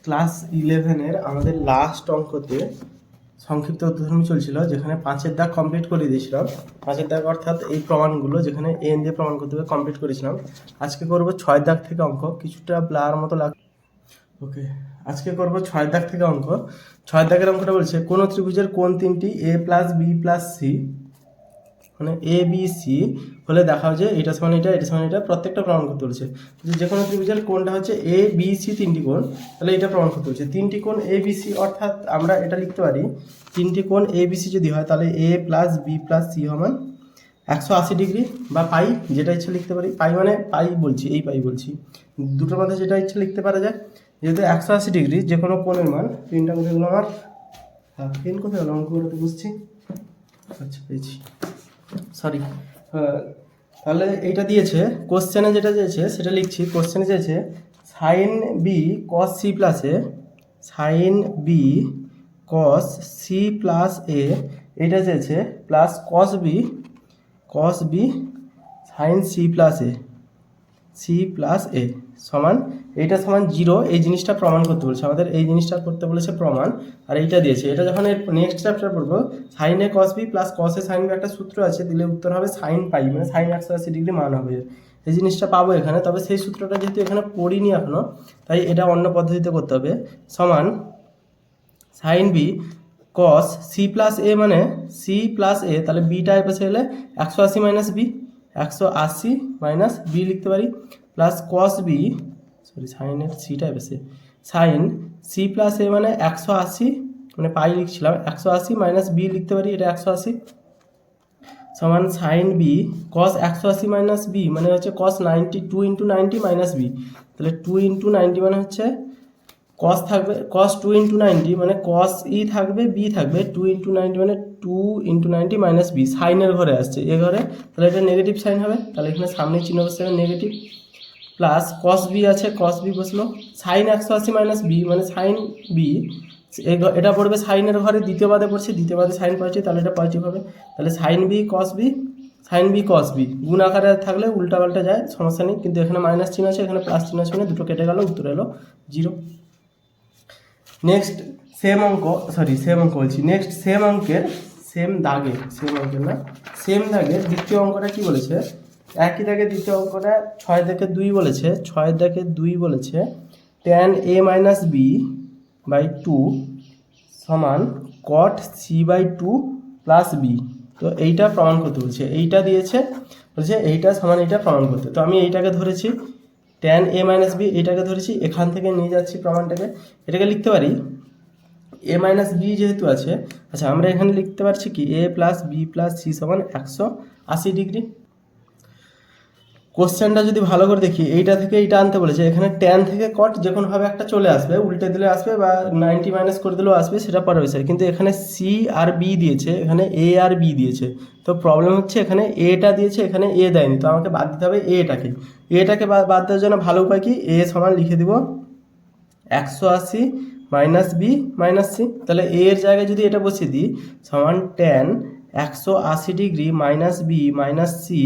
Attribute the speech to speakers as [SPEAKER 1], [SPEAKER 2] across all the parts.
[SPEAKER 1] Class 11-এর আমাদের last অঙ্কতে সংক্ষিপ্ত উদাহরণ চলছিল, যেখানে 5-এর দাগ কমপ্লিট করে দিয়েছিলাম। 5-এর দাগ অর্থাৎ এই প্রমাণগুলো যেখানে এন দিয়ে প্রমাণ করতে হবে কমপ্লিট করেছিলাম। আজকে করব 6 দাগ থেকে অঙ্ক, কিছুটা ব্লার মতো লাগ ওকে। আজকে করব 6 দাগ থেকে অঙ্ক। 6 দাগের অঙ্কটা বলছে কোন ত্রিভুজের কোণ তিনটি এ প্লাস বি প্লাস সি, মানে এ বি সি হলে দেখাও যে এটা সমান এটা, এটা সমান এটা, প্রত্যেকটা প্রমাণ করতে বলছে। যে কোনো ত্রিভুজের কোণটা হচ্ছে এ বি সি, তিনটি কোণ, তাহলে এটা প্রমাণ করতে বলছে। তিনটি কোণ এ বি সি, অর্থাৎ আমরা এটা লিখতে পারি তিনটি কোণ এ বি সি যদি হয় তাহলে এ প্লাস বি প্লাস সি সমান 180 ডিগ্রি, বা পাই, যেটা ইচ্ছা লিখতে পারি। পাই মানে পাই বলছি, এই পাই বলছি, দুটোর মধ্যে যেটা ইচ্ছা লিখতে পারা যায়। যেহেতু 180 ডিগ্রি যে কোনো কোণের মান, তিনটা কোণের আমার পেন কোথায় হলো, অঙ্ক করতে বুঝছি। আচ্ছা পেয়েছি, সরি। তাহলে এইটা দিয়েছে কোশ্চেনে, যেটা দিয়েছে সেটা লিখছি। কোশ্চেনে দিয়েছে sine B cos C plus A, sine B cos C plus A, এটা দিয়েছে plus cos B sine C plus A, C plus A সমান, এইটা সমান 0। এই জিনিসটা প্রমাণ করতে বলেছে আমাদের, এই জিনিসটা করতে বলেছে প্রমাণ। আর এইটা দিয়েছে, এটা যখন এর নেক্সট চ্যাপ্টার পড়বো, সাইন এ কস বি প্লাস কস এ সাইন বি একটা সূত্র আছে, দিলে উত্তর হবে সাইন পাই, মানে সাইন 180 ডিগ্রি মান হবে। এই জিনিসটা পাবো এখানে, তবে সেই সূত্রটা যেহেতু এখানে পড়িনি এখনো, তাই এটা অন্য পদ্ধতিতে করতে হবে। সমান sine B cos C plus A, মানে সি প্লাস এ, তাহলে বিটা এপাশে এলে 180 মাইনাস বি, 180 মাইনাস বি লিখতে পারি, প্লাস কস বি, সরি সাইনের সিটা এপাশে, সাইন সি প্লাস এ মানে 180, মানে পাই লিখছিলাম, 180 মাইনাস বি লিখতে পারি, এটা 180 সমান সাইন বি কস 180 মাইনাস বি মানে হচ্ছে কস 90, 2 ইন্টু 90 মাইনাস বি, তাহলে 2 ইন্টু 90 মানে হচ্ছে কস থাকবে, কস 2 ইন্টু 90 মানে কস ই থাকবে, বি থাকবে, 2 ইন্টু 90 মানে 2 ইন্টু 90 মাইনাস বি, সাইনের ঘরে আসছে এ ঘরে, তাহলে এটা নেগেটিভ সাইন হবে, তাহলে এখানে সামনে চিহ্ন বসে নেগেটিভ, প্লাস কস বি আছে, কস বি বসলো, সাইন 180 মাইনাস বি মানে সাইন বি, এটা পড়বে সাইনের ঘরে, দ্বিতীয় বাদে পড়ছে, দ্বিতীয় বাদে সাইন পড়ছে, তাহলে এটা পজিটিভ হবে। তাহলে sin B cos B, sin B cos B গুণ আকারে থাকলে উল্টা পাল্টা যায়, সমস্যা নেই, কিন্তু এখানে মাইনাস চিহ্ন আছে, এখানে প্লাস চিহ্ন আছে, মানে দুটো কেটে গেল, উত্তর এলো 0। নেক্সট সেম অঙ্ক বলছি, নেক্সট সেম অঙ্কের সেম দাগের দ্বিতীয় অঙ্কটা কি বলেছে, একই দাগের দ্বিতীয় অঙ্কটা 6 থেকে 2 বলেছে, 6 থেকে 2 বলেছে tan a minus B by 2 সমান cot c by 2 plus B. তো এইটা প্রমাণ করতে বলছে, এইটা দিয়েছে বলছে এইটা সমান এইটা প্রমাণ করতে। তো আমি এইটাকে ধরেছি tan a মাইনাস বি, এইটাকে ধরেছি, এখান থেকে নিয়ে যাচ্ছি প্রমাণটাকে, এটাকে লিখতে পারি a মাইনাস বি যেহেতু আছে। আচ্ছা আমরা এখানে লিখতে পারছি কি a plus B plus C সমান 180 ডিগ্রি। কোশ্চেনটা যদি ভালো করে দেখি, এইটা থেকে এইটা আনতে বলেছে, এখানে ট্যান থেকে কট যে কোনোভাবে একটা চলে আসবে, উল্টে দিলে আসবে বা 90 মাইনাস করে দিলেও আসবে, সেটা পরে বিষয়। কিন্তু এখানে সি আর বি দিয়েছে, এখানে এ আর বি দিয়েছে, তো প্রবলেম হচ্ছে এখানে এটা দিয়েছে, এখানে এ দেয়নি, তো আমাকে বাদ দিতে হবে এটাকে বাদ দেওয়ার জন্য ভালো উপায় কি, এ সমান লিখে দিব 180 মাইনাস বি মাইনাস সি, তাহলে এ এর জায়গায় যদি এটা বসিয়ে দিই সমান tan 180 degree minus B minus C,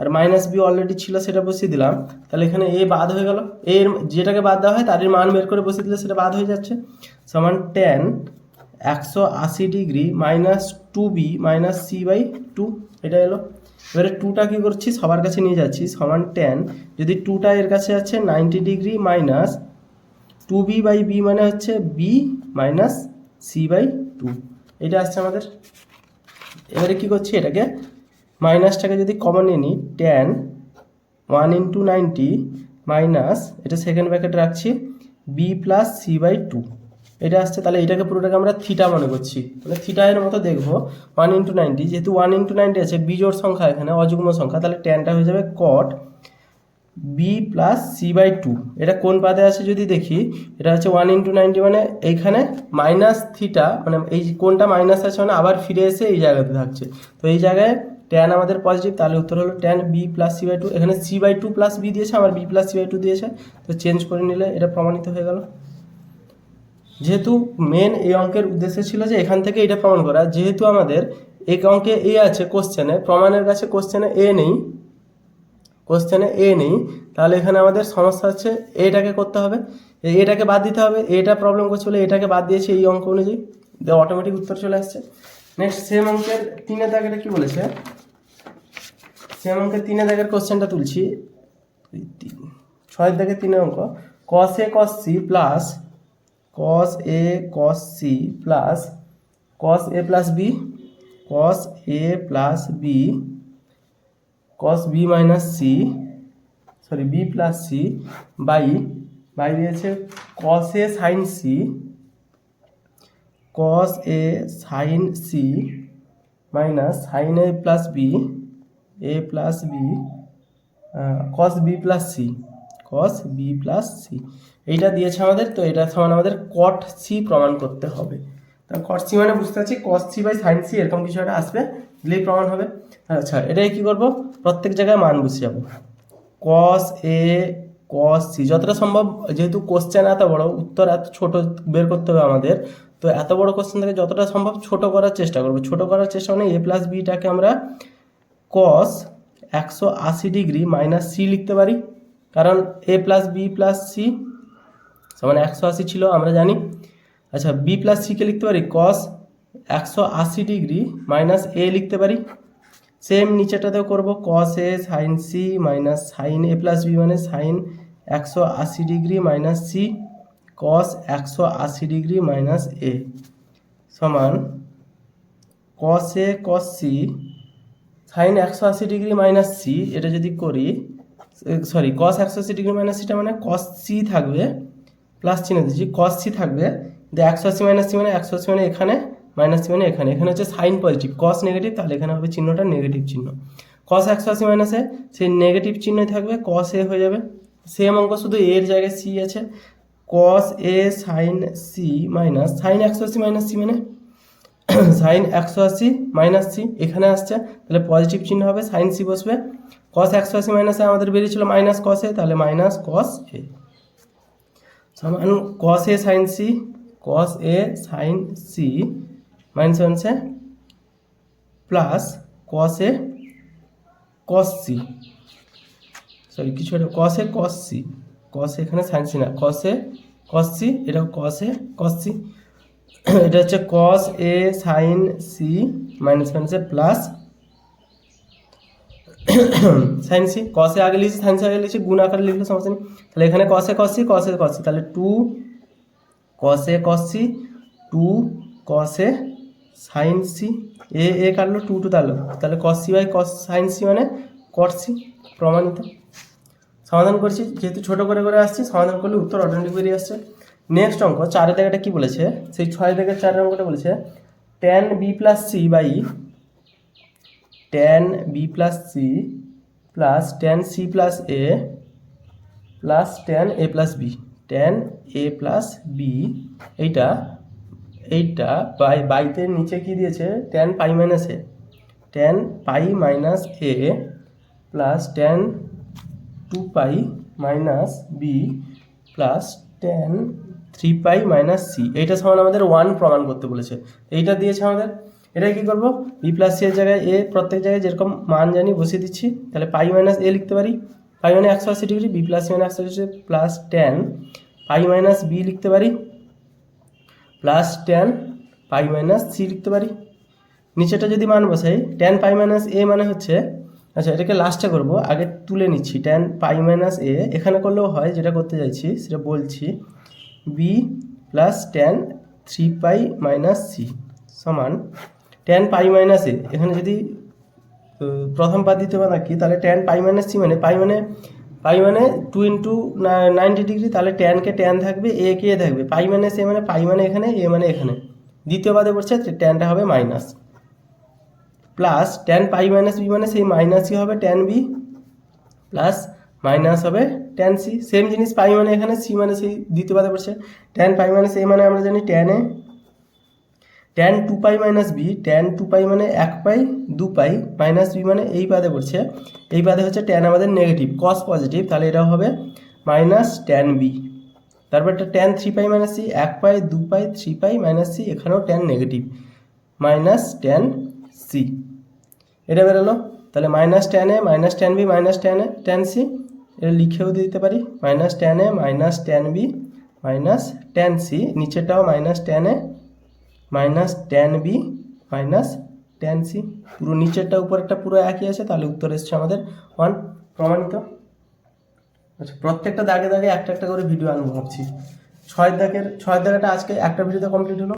[SPEAKER 1] আর মাইনাস বি অলরেডি ছিল সেটা বসিয়ে দিলাম, তাহলে এখানে এ বাদ হয়ে গেল, এর যেটাকে বাদ দেওয়া হয় তার মান বের করে বসিয়ে দিলে সেটা বাদ হয়ে যাচ্ছে, সমান tan 180 degree minus 2b minus C by 2, এটা এলো। এবারে 2টা কী করছি, সবার কাছে নিয়ে যাচ্ছি, সমান ট্যান, যদি 2টা এর কাছে আছে 90 degree minus 2b by B মানে হচ্ছে বি মাইনাস সি বাই 2, এটা আসছে আমাদের। এবারে কী করছি, এটাকে মাইনাসটাকে যদি কমন নিয়ে নিই, ট্যান 1 ইন্টু 90 মাইনাস, এটা সেকেন্ড ব্র্যাকেট রাখছি, বি প্লাস সি বাই 2, এটা আসছে। তাহলে এটাকে পুরোটাকে আমরা থিটা মনে করছি, মানে থিটা এর মতো দেখবো। 1 ইন্টু 90, যেহেতু 1 ইন্টু 90 আছে, বিজোড় সংখ্যা এখানে, অযুগ্ম সংখ্যা, তাহলে ট্যানটা হয়ে যাবে cot B plus C by 2। এটা কোন পাদে আছে যদি দেখি, এটা হচ্ছে 1 ইন্টু 90, মানে এইখানে মাইনাস থিটা, মানে এই কোনটা মাইনাস আছে মানে আবার ফিরে এসে এই জায়গাতে থাকছে, তো এই জায়গায় ট্যান আমাদের পজিটিভ, তাহলে উত্তর হলো tan B plus C by 2। এখানে সি বাই 2 প্লাস বি দিয়েছে, আমার বি প্লাস সি বাই 2 দিয়েছে, তো চেঞ্জ করে নিলে এটা প্রমাণিত হয়ে গেল। যেহেতু মেন এই অঙ্কের উদ্দেশ্য ছিল যে এখান থেকে এটা প্রমাণ করা, যেহেতু আমাদের এই অঙ্কে এ আছে কোশ্চেনে, প্রমাণের কাছে কোশ্চেনে এ নেই, তাহলে এখানে আমাদের সমস্যা হচ্ছে এটাকে করতে হবে। এটাকে বাদ দিতে হবে, এটা প্রবলেম করছে বলে এটাকে বাদ দিয়েছে এই অঙ্ক অনুযায়ী, অটোমেটিক উত্তর চলে আসছে। নেক্সট সেম অঙ্কের 3 দাগের কি বলেছে, সেম অঙ্কের 3 দাগের কোশ্চেনটা তুলছি। 6 দাগের 3 অঙ্ক, cos a cos c plus cos a cos c plus cos a plus b cos a plus b cos b minus c sorry b plus c by দিয়েছে cos a sin c cos a sin c minus sin a plus b cos b plus c এইটা দিয়েছে আমাদের। তো এটা সমান আমাদের cot c প্রমাণ করতে হবে। তা cot c মানে বুঝতে পারছি cos c by sin c এরকম কিছু একটা আসবে, দিলেই প্রমাণ হবে। আচ্ছা, এটাই কি করব, প্রত্যেক জায়গায় মান বসে যাব। cos a cos c যতটা সম্ভব, যেহেতু কোশ্চেন এত বড়, উত্তর এত ছোট বের করতে হবে আমাদের, তো এত বড় কোশ্চেন থেকে যতটা সম্ভব ছোট করার চেষ্টা করব। ছোট করার চেষ্টা মানে a প্লাস বিটাকে আমরা cos 180 ডিগ্রি মাইনাস c লিখতে পারি, কারণ a plus B plus C সমান 180 ছিল আমরা জানি। আচ্ছা, বি প্লাস সিকে লিখতে পারি cos 180 ডিগ্রি মাইনাস a লিখতে পারি। সেম নিচেটাতেও করব, cos a sin c minus sin a plus B মানে sin 180 degree minus c cos 180 degree minus a সমান cos a cos c sin 180 degree minus c, এটা যদি করি সরি cos 180 ডিগ্রি মাইনাস সিটা মানে cos c থাকবে, plus চিহ্ন দিচ্ছি cos c থাকবে, 180 মাইনাস c মানে 180 মানে এখানে মাইনাস c মানে এখানে, এখানে হচ্ছে সাইন পজিটিভ, cos নেগেটিভ, তাহলে এখানে হবে চিহ্নটা নেগেটিভ চিহ্ন। cos 180 মাইনাসে সেই নেগেটিভ চিহ্নই থাকবে, cos a হয়ে যাবে। সেম অঙ্ক, শুধু a এর জায়গায় c আছে, cos a sin c minus sin 180 minus c মানে sin 180 মাইনাস c এখানে আসছে, তাহলে পজিটিভ চিহ্ন হবে, sin c বসবে। cos 180 মাইনাসে আমাদের বেরিয়েছিল মাইনাস cos a, তাহলে মাইনাস cos a সমান cos a sin c minus হচ্ছে plus cos a cos c sorry কিছু একটা cos a cos c এখানে sin c না, cos a cos c, এটা cos a cos c, এটা হচ্ছে cos a sin c minus plus sin c, cos a আগে লিখেছি sin c আগে লিখেছি, গুণ আকারে লিখলে সমস্যা নেই। তাহলে এখানে cos a cos c তাহলে 2 cos a cos c 2 cos a sin c, এ কাটলো 2 তাহলে cos c by cos sin c মানে cot c, প্রমাণিত। সমাধান করছি, যেহেতু ছোট করে করে আসছি, সমাধান করলে উত্তর অটোমেটিক বেরিয়ে আসছে। নেক্সট অঙ্ক 4 দাগেটা কি বলেছে, সেই 6 দাগের 4 অঙ্কটা বলেছে tan b plus c by tan b plus c plus tan c plus a plus tan a plus b, tan a plus b এইটা বাইতে নিচে কি দিয়েছে tan pi minus a, tan pi minus a plus tan 2 pi minus b plus tan 3 pi minus c, এইটা সমান আমাদের 1 প্রমাণ করতে বলেছে। এইটা দিয়েছে আমাদের, এটা কি করব, বি প্লাস সি এর জায়গায় এ প্রত্যেক জায়গায় যেরকম মান জানি বসিয়ে দিচ্ছি। তাহলে পাই মাইনাস এ লিখতে পারি, পাই মানে 180 ডিগ্রি, বি প্লাস সি মানে 180 plus tan pi minus B লিখতে পারি plus tan pi minus C লিখতে পারি। নিচেটা যদি মান বসাই, tan পাই মাইনাস এ মানে হচ্ছে, আচ্ছা এটাকে লাস্টে করব, আগে তুলে নিচ্ছি tan পাই মাইনাস এ, এখানে করলেও হয়, যেটা করতে চাইছি সেটা বলছি, B plus tan 3 pi minus C সমান tan পাই মাইনাস এ, এখানে যদি প্রথম পাদ দিতে পারে কি, তাহলে tan পাই মাইনাস সি মানে পাই মানে 2 ইন্টু 90 ডিগ্রি, তাহলে ট্যানকে ট্যান থাকবে, এ কে থাকবে, পাই মাইনাস এ মানে পাই মানে এখানে, এ মানে এখানে, দ্বিতীয় পাদে পড়ছে ট্যানটা হবে minus, plus tan pi minus B মানে সেই মাইনাসই হবে tan বি, প্লাস মাইনাস হবে tan সি, সেম জিনিস পাই মানে এখানে, সি মানে সেই দ্বিতীয় পাদে পড়ছে, tan পাই মাইনাস এ মানে আমরা জানি tan এ, tan 2 pi minus B, tan 2 পাই মানে 1 পাই 2 পাই মাইনাস বি মানে এই পাদে পড়ছে, এই পাদে হচ্ছে tan আমাদের নেগেটিভ, cos পজিটিভ, তাহলে এটাও হবে মাইনাস tan বি। তারপর একটা tan 3 pi minus C, 1 pi 2 pi 3 pi minus C, এখানেও tan negative, minus tan C, এটা বেরোলো। তাহলে minus tan A minus tan B minus tan C, এটা লিখেও দিতে পারি, minus tan A minus tan B minus tan C, নিচেরটাও minus tan A minus tan B minus tan C, পুরো নিচেরটা উপরেরটা পুরো একই আছে, তাহলে উত্তর এসছে আমাদের 1, প্রমাণিত। আচ্ছা, প্রত্যেকটা দাগে দাগে একটা একটা করে ভিডিও আনবো ভাবছি। ছয়ের দাগেটা আজকে একটা ভিডিওতে কমপ্লিট হলো।